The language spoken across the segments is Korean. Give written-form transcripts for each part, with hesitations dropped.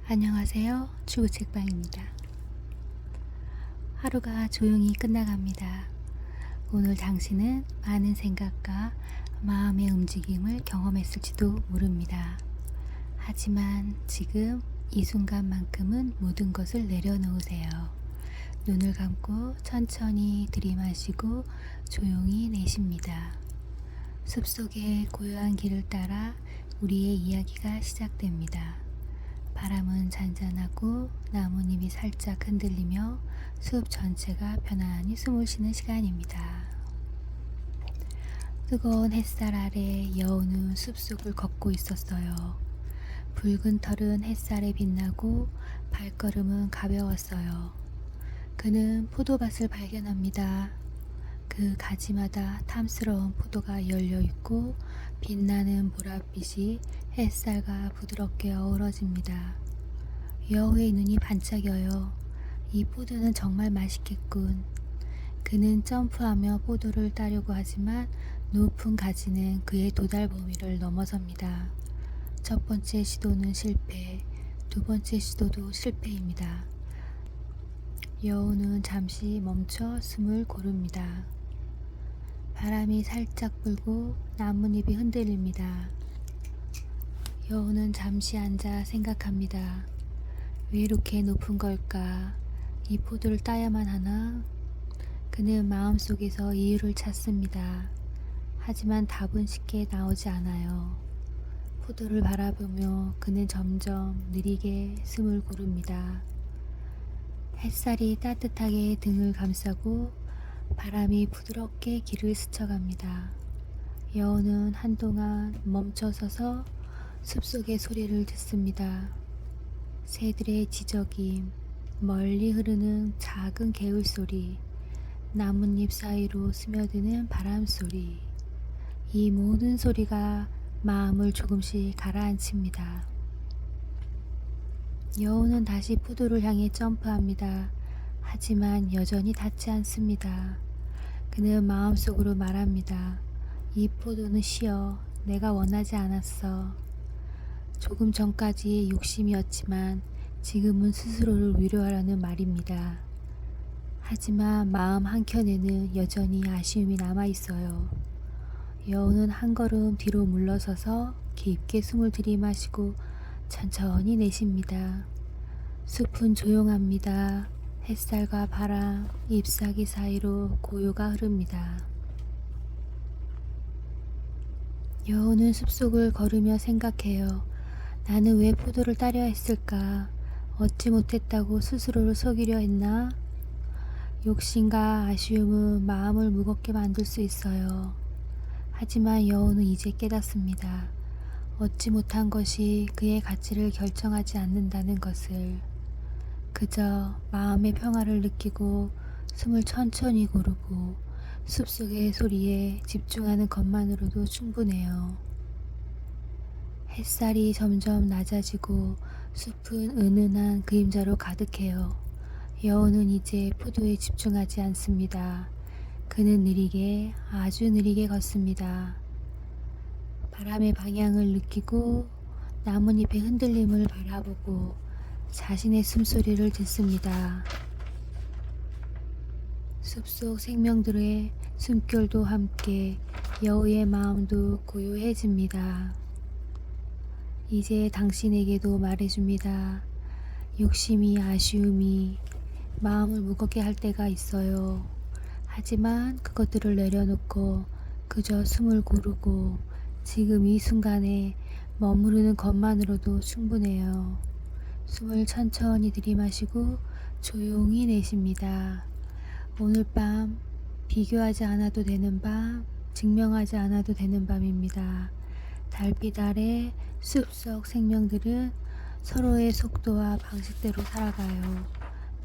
안녕하세요. 주부책방입니다. 하루가 조용히 끝나갑니다. 오늘 당신은 많은 생각과 마음의 움직임을 경험했을지도 모릅니다. 하지만 지금 이 순간만큼은 모든 것을 내려놓으세요. 눈을 감고 천천히 들이마시고 조용히 내쉽니다. 숲속의 고요한 길을 따라 우리의 이야기가 시작됩니다. 바람은 잔잔하고 나뭇잎이 살짝 흔들리며 숲 전체가 편안히 숨을 쉬는 시간입니다. 뜨거운 햇살 아래 여우는 숲속을 걷고 있었어요. 붉은 털은 햇살에 빛나고 발걸음은 가벼웠어요. 그는 포도밭을 발견합니다. 그 가지마다 탐스러운 포도가 열려있고 빛나는 보랏빛이 햇살과 부드럽게 어우러집니다. 여우의 눈이 반짝여요. 이 포도는 정말 맛있겠군. 그는 점프하며 포도를 따려고 하지만 높은 가지는 그의 도달 범위를 넘어섭니다. 첫 번째 시도는 실패, 두 번째 시도도 실패입니다. 여우는 잠시 멈춰 숨을 고릅니다. 바람이 살짝 불고 나뭇잎이 흔들립니다. 여우는 잠시 앉아 생각합니다. 왜 이렇게 높은 걸까? 이 포도를 따야만 하나? 그는 마음속에서 이유를 찾습니다. 하지만 답은 쉽게 나오지 않아요. 포도를 바라보며 그는 점점 느리게 숨을 고릅니다. 햇살이 따뜻하게 등을 감싸고 바람이 부드럽게 길을 스쳐갑니다. 여우는 한동안 멈춰서서 숲속의 소리를 듣습니다. 새들의 지저귀, 멀리 흐르는 작은 개울 소리, 나뭇잎 사이로 스며드는 바람 소리. 이 모든 소리가 마음을 조금씩 가라앉힙니다. 여우는 다시 포도를 향해 점프합니다. 하지만 여전히 닿지 않습니다. 그는 마음속으로 말합니다. 이 포도는 쉬어. 내가 원하지 않았어. 조금 전까지 욕심이었지만 지금은 스스로를 위로하려는 말입니다. 하지만 마음 한켠에는 여전히 아쉬움이 남아있어요. 여우는 한 걸음 뒤로 물러서서 깊게 숨을 들이마시고 천천히 내쉽니다. 숲은 조용합니다. 햇살과 바람, 잎사귀 사이로 고요가 흐릅니다. 여우는 숲속을 걸으며 생각해요. 나는 왜 포도를 따려 했을까? 얻지 못했다고 스스로를 속이려 했나? 욕심과 아쉬움은 마음을 무겁게 만들 수 있어요. 하지만 여우는 이제 깨닫습니다. 얻지 못한 것이 그의 가치를 결정하지 않는다는 것을. 그저 마음의 평화를 느끼고 숨을 천천히 고르고 숲속의 소리에 집중하는 것만으로도 충분해요. 햇살이 점점 낮아지고 숲은 은은한 그림자로 가득해요. 여우는 이제 포도에 집중하지 않습니다. 그는 느리게, 아주 느리게 걷습니다. 바람의 방향을 느끼고 나뭇잎의 흔들림을 바라보고 자신의 숨소리를 듣습니다. 숲속 생명들의 숨결도 함께 여우의 마음도 고요해집니다. 이제 당신에게도 말해줍니다. 욕심이, 아쉬움이 마음을 무겁게 할 때가 있어요. 하지만 그것들을 내려놓고 그저 숨을 고르고 지금 이 순간에 머무르는 것만으로도 충분해요. 숨을 천천히 들이마시고 조용히 내쉽니다. 오늘 밤 비교하지 않아도 되는 밤, 증명하지 않아도 되는 밤입니다. 달빛 아래 숲속 생명들은 서로의 속도와 방식대로 살아가요.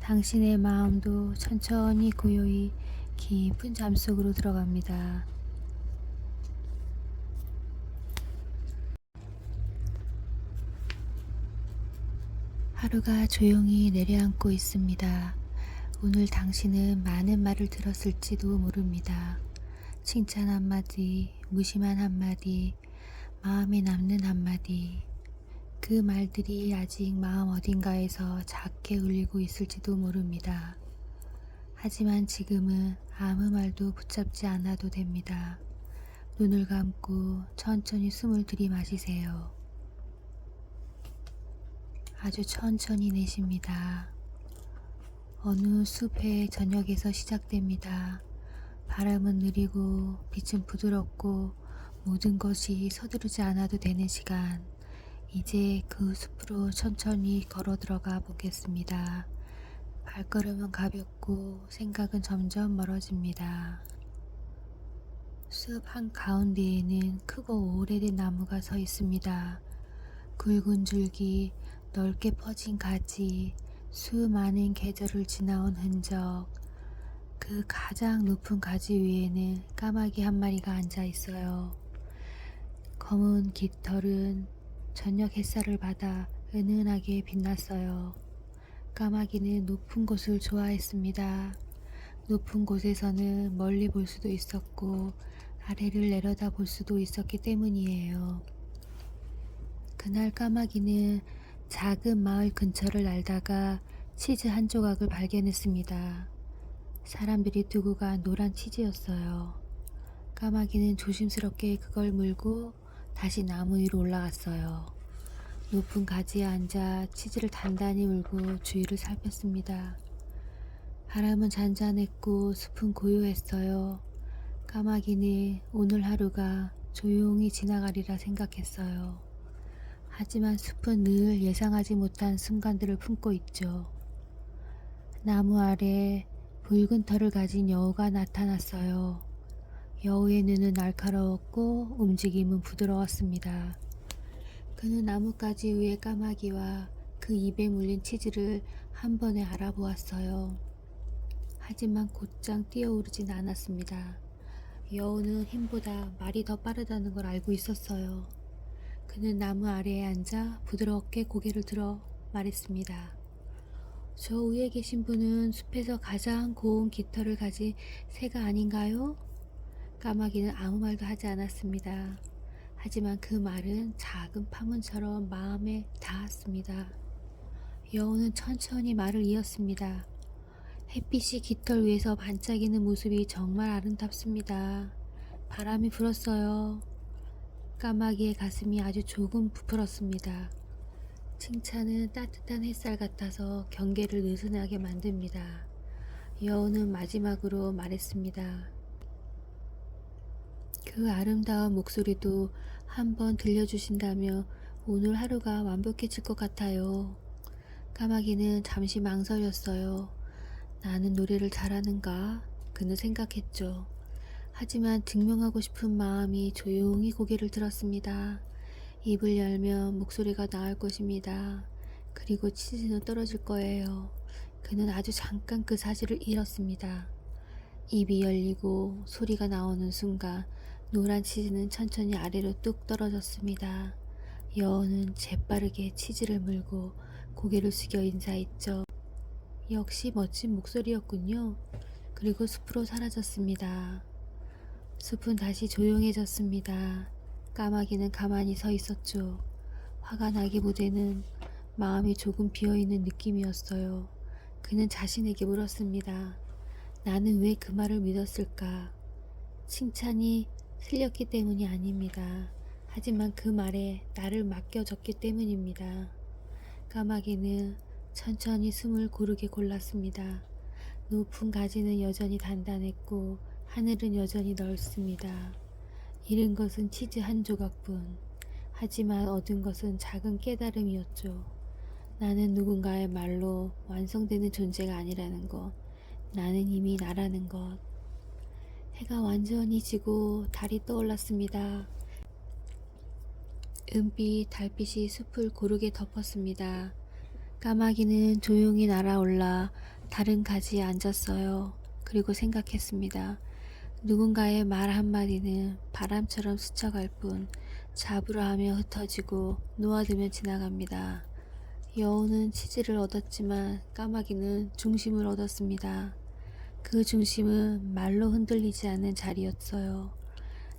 당신의 마음도 천천히 고요히 깊은 잠속으로 들어갑니다. 하루가 조용히 내려앉고 있습니다. 오늘 당신은 많은 말을 들었을지도 모릅니다. 칭찬 한마디, 무심한 한마디, 마음에 남는 한마디. 그 말들이 아직 마음 어딘가에서 작게 울리고 있을지도 모릅니다. 하지만 지금은 아무 말도 붙잡지 않아도 됩니다. 눈을 감고 천천히 숨을 들이마시세요. 아주 천천히 내쉽니다. 어느 숲의 저녁에서 시작됩니다. 바람은 느리고 빛은 부드럽고 모든 것이 서두르지 않아도 되는 시간. 이제 그 숲으로 천천히 걸어 들어가 보겠습니다. 발걸음은 가볍고 생각은 점점 멀어집니다. 숲 한가운데에는 크고 오래된 나무가 서 있습니다. 굵은 줄기, 넓게 퍼진 가지, 수많은 계절을 지나온 흔적. 그 가장 높은 가지 위에는 까마귀 한 마리가 앉아 있어요. 검은 깃털은 저녁 햇살을 받아 은은하게 빛났어요. 까마귀는 높은 곳을 좋아했습니다. 높은 곳에서는 멀리 볼 수도 있었고 아래를 내려다 볼 수도 있었기 때문이에요. 그날 까마귀는 작은 마을 근처를 날다가 치즈 한 조각을 발견했습니다. 사람들이 두고 간 노란 치즈였어요. 까마귀는 조심스럽게 그걸 물고 다시 나무 위로 올라갔어요. 높은 가지에 앉아 치즈를 단단히 물고 주위를 살폈습니다. 바람은 잔잔했고 숲은 고요했어요. 까마귀는 오늘 하루가 조용히 지나가리라 생각했어요. 하지만 숲은 늘 예상하지 못한 순간들을 품고 있죠. 나무 아래 붉은 털을 가진 여우가 나타났어요. 여우의 눈은 날카로웠고 움직임은 부드러웠습니다. 그는 나뭇가지 위에 까마귀와 그 입에 물린 치즈를 한 번에 알아보았어요. 하지만 곧장 뛰어오르진 않았습니다. 여우는 힘보다 말이 더 빠르다는 걸 알고 있었어요. 그는 나무 아래에 앉아 부드럽게 고개를 들어 말했습니다. 저 위에 계신 분은 숲에서 가장 고운 깃털을 가진 새가 아닌가요? 까마귀는 아무 말도 하지 않았습니다. 하지만 그 말은 작은 파문처럼 마음에 닿았습니다. 여우는 천천히 말을 이었습니다. 햇빛이 깃털 위에서 반짝이는 모습이 정말 아름답습니다. 바람이 불었어요. 까마귀의 가슴이 아주 조금 부풀었습니다. 칭찬은 따뜻한 햇살 같아서 경계를 느슨하게 만듭니다. 여우는 마지막으로 말했습니다. 그 아름다운 목소리도 한번 들려주신다면 오늘 하루가 완벽해질 것 같아요. 까마귀는 잠시 망설였어요. 나는 노래를 잘하는가? 그는 생각했죠. 하지만 증명하고 싶은 마음이 조용히 고개를 들었습니다. 입을 열면 목소리가 나올 것입니다. 그리고 치즈는 떨어질 거예요. 그는 아주 잠깐 그 사실을 잃었습니다. 입이 열리고 소리가 나오는 순간 노란 치즈는 천천히 아래로 뚝 떨어졌습니다. 여우는 재빠르게 치즈를 물고 고개를 숙여 인사했죠. 역시 멋진 목소리였군요. 그리고 숲으로 사라졌습니다. 숲은 다시 조용해졌습니다. 까마귀는 가만히 서 있었죠. 화가 나기보다는 마음이 조금 비어있는 느낌이었어요. 그는 자신에게 물었습니다. 나는 왜 그 말을 믿었을까? 칭찬이 틀렸기 때문이 아닙니다. 하지만 그 말에 나를 맡겨줬기 때문입니다. 까마귀는 천천히 숨을 고르게 골랐습니다. 높은 가지는 여전히 단단했고 하늘은 여전히 넓습니다. 잃은 것은 치즈 한 조각뿐. 하지만 얻은 것은 작은 깨달음이었죠. 나는 누군가의 말로 완성되는 존재가 아니라는 것. 나는 이미 나라는 것. 해가 완전히 지고 달이 떠올랐습니다. 은빛 달빛이 숲을 고르게 덮었습니다. 까마귀는 조용히 날아올라 다른 가지에 앉았어요. 그리고 생각했습니다. 누군가의 말 한마디는 바람처럼 스쳐갈 뿐 잡으라 하며 흩어지고 놓아두면 지나갑니다. 여우는 치즈를 얻었지만 까마귀는 중심을 얻었습니다. 그 중심은 말로 흔들리지 않는 자리였어요.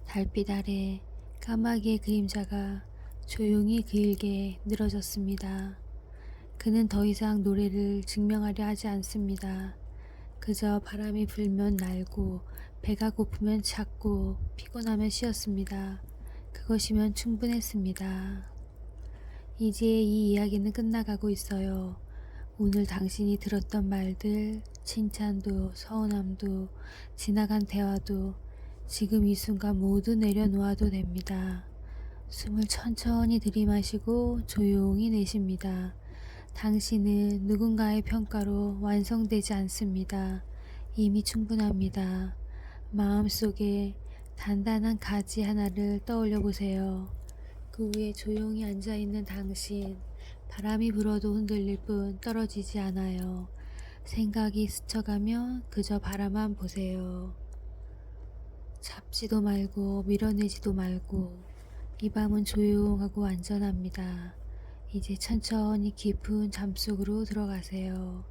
달빛 아래 까마귀의 그림자가 조용히 길게 늘어졌습니다. 그는 더 이상 노래를 증명하려 하지 않습니다. 그저 바람이 불면 날고 배가 고프면 잤고 피곤하면 쉬었습니다. 그것이면 충분했습니다. 이제 이 이야기는 끝나가고 있어요. 오늘 당신이 들었던 말들, 칭찬도 서운함도 지나간 대화도 지금 이 순간 모두 내려놓아도 됩니다. 숨을 천천히 들이마시고 조용히 내쉽니다. 당신은 누군가의 평가로 완성되지 않습니다. 이미 충분합니다. 마음속에 단단한 가지 하나를 떠올려 보세요. 그 위에 조용히 앉아있는 당신, 바람이 불어도 흔들릴 뿐 떨어지지 않아요. 생각이 스쳐가면 그저 바라만 보세요. 잡지도 말고 밀어내지도 말고 이 밤은 조용하고 안전합니다. 이제 천천히 깊은 잠속으로 들어가세요.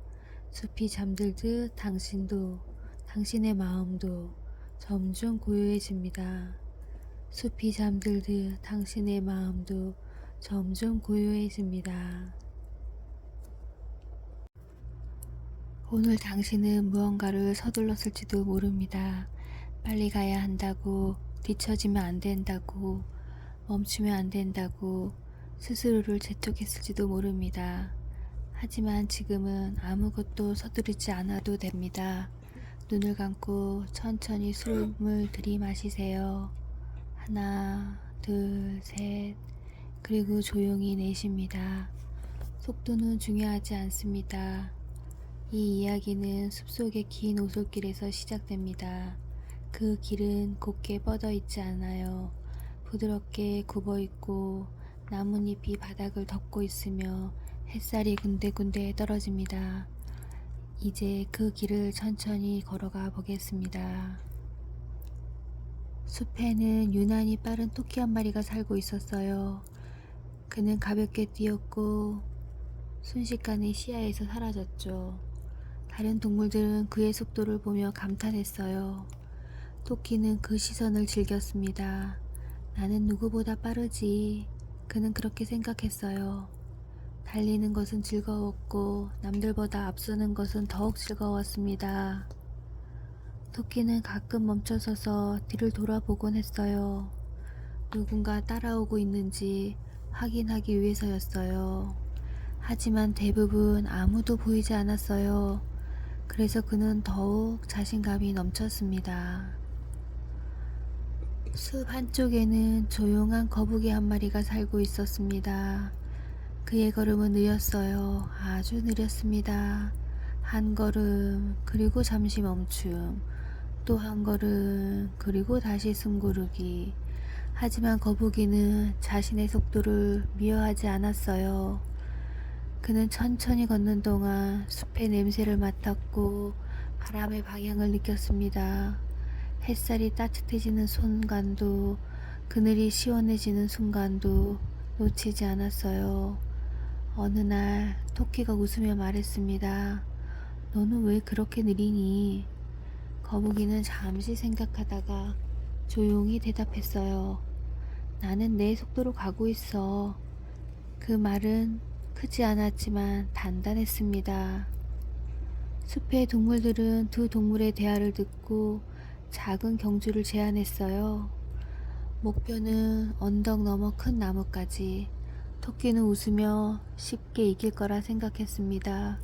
숲이 잠들듯 당신도, 당신의 마음도 점점 고요해집니다. 숲이 잠들듯 당신의 마음도 점점 고요해집니다. 오늘 당신은 무언가를 서둘렀을지도 모릅니다. 빨리 가야 한다고, 뒤처지면 안 된다고, 멈추면 안 된다고 스스로를 재촉했을지도 모릅니다. 하지만 지금은 아무것도 서두르지 않아도 됩니다. 눈을 감고 천천히 숨을 들이마시세요. 하나, 둘, 셋. 그리고 조용히 내쉽니다. 속도는 중요하지 않습니다. 이 이야기는 숲속의 긴 오솔길에서 시작됩니다. 그 길은 곱게 뻗어 있지 않아요. 부드럽게 굽어 있고 나뭇잎이 바닥을 덮고 있으며 햇살이 군데군데 떨어집니다. 이제 그 길을 천천히 걸어가 보겠습니다. 숲에는 유난히 빠른 토끼 한 마리가 살고 있었어요. 그는 가볍게 뛰었고 순식간에 시야에서 사라졌죠. 다른 동물들은 그의 속도를 보며 감탄했어요. 토끼는 그 시선을 즐겼습니다. 나는 누구보다 빠르지. 그는 그렇게 생각했어요. 달리는 것은 즐거웠고 남들보다 앞서는 것은 더욱 즐거웠습니다. 토끼는 가끔 멈춰서서 뒤를 돌아보곤 했어요. 누군가 따라오고 있는지 확인하기 위해서였어요. 하지만 대부분 아무도 보이지 않았어요. 그래서 그는 더욱 자신감이 넘쳤습니다. 숲 한쪽에는 조용한 거북이 한 마리가 살고 있었습니다. 그의 걸음은 느렸어요. 아주 느렸습니다. 한 걸음, 그리고 잠시 멈춤. 또 한 걸음, 그리고 다시 숨 고르기. 하지만 거북이는 자신의 속도를 미워하지 않았어요. 그는 천천히 걷는 동안 숲의 냄새를 맡았고 바람의 방향을 느꼈습니다. 햇살이 따뜻해지는 순간도 그늘이 시원해지는 순간도 놓치지 않았어요. 어느 날 토끼가 웃으며 말했습니다. 너는 왜 그렇게 느리니? 거북이는 잠시 생각하다가 조용히 대답했어요. 나는 내 속도로 가고 있어. 그 말은 크지 않았지만 단단했습니다. 숲의 동물들은 두 동물의 대화를 듣고 작은 경주를 제안했어요. 목표는 언덕 너머 큰 나무까지. 토끼는 웃으며 쉽게 이길 거라 생각했습니다.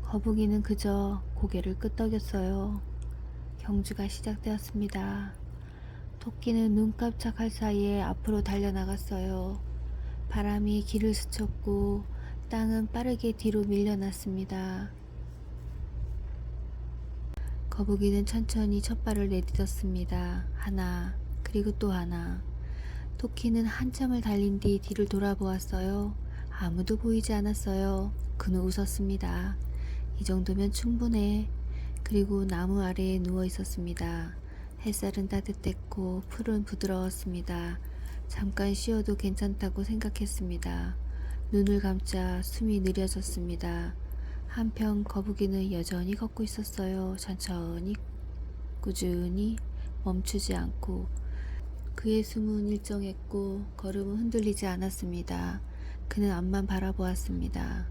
거북이는 그저 고개를 끄덕였어요. 경주가 시작되었습니다. 토끼는 눈 깜짝할 사이에 앞으로 달려나갔어요. 바람이 길을 스쳤고 땅은 빠르게 뒤로 밀려났습니다. 거북이는 천천히 첫 발을 내딛었습니다. 하나, 그리고 또 하나. 토끼는 한참을 달린 뒤 뒤를 돌아보았어요. 아무도 보이지 않았어요. 그는 웃었습니다. 이 정도면 충분해. 그리고 나무 아래에 누워 있었습니다. 햇살은 따뜻했고 풀은 부드러웠습니다. 잠깐 쉬어도 괜찮다고 생각했습니다. 눈을 감자 숨이 느려졌습니다. 한편 거북이는 여전히 걷고 있었어요. 천천히, 꾸준히, 멈추지 않고. 그의 숨은 일정했고 걸음은 흔들리지 않았습니다. 그는 앞만 바라보았습니다.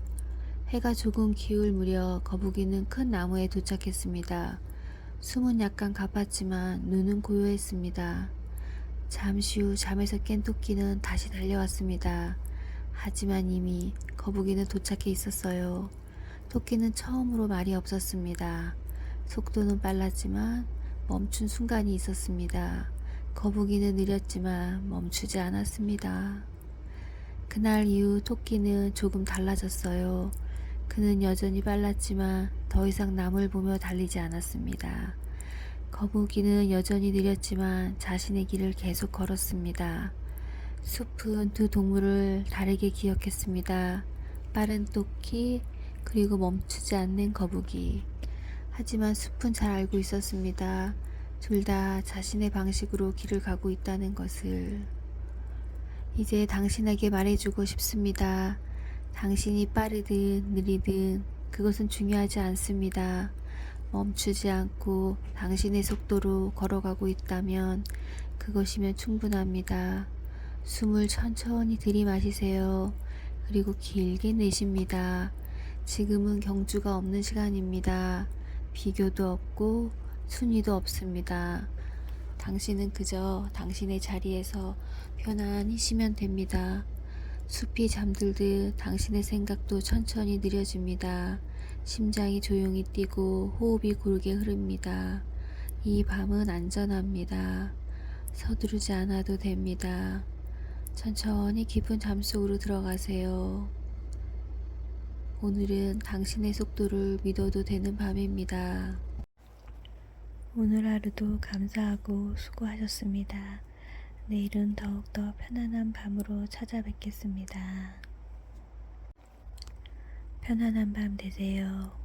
해가 조금 기울 무렵 거북이는 큰 나무에 도착했습니다. 숨은 약간 가팠지만 눈은 고요했습니다. 잠시 후 잠에서 깬 토끼는 다시 달려왔습니다. 하지만 이미 거북이는 도착해 있었어요. 토끼는 처음으로 말이 없었습니다. 속도는 빨랐지만 멈춘 순간이 있었습니다. 거북이는 느렸지만 멈추지 않았습니다. 그날 이후 토끼는 조금 달라졌어요. 그는 여전히 빨랐지만 더 이상 남을 보며 달리지 않았습니다. 거북이는 여전히 느렸지만 자신의 길을 계속 걸었습니다. 숲은 두 동물을 다르게 기억했습니다. 빠른 토끼, 그리고 멈추지 않는 거북이. 하지만 숲은 잘 알고 있었습니다. 둘 다 자신의 방식으로 길을 가고 있다는 것을. 이제 당신에게 말해주고 싶습니다. 당신이 빠르든 느리든 그것은 중요하지 않습니다. 멈추지 않고 당신의 속도로 걸어가고 있다면 그것이면 충분합니다. 숨을 천천히 들이마시세요. 그리고 길게 내쉽니다. 지금은 경주가 없는 시간입니다. 비교도 없고 순위도 없습니다. 당신은 그저 당신의 자리에서 편안히 쉬면 됩니다. 숲이 잠들듯 당신의 생각도 천천히 느려집니다. 심장이 조용히 뛰고 호흡이 고르게 흐릅니다. 이 밤은 안전합니다. 서두르지 않아도 됩니다. 천천히 깊은 잠속으로 들어가세요. 오늘은 당신의 속도를 믿어도 되는 밤입니다. 오늘 하루도 감사하고 수고하셨습니다. 내일은 더욱더 편안한 밤으로 찾아뵙겠습니다. 편안한 밤 되세요.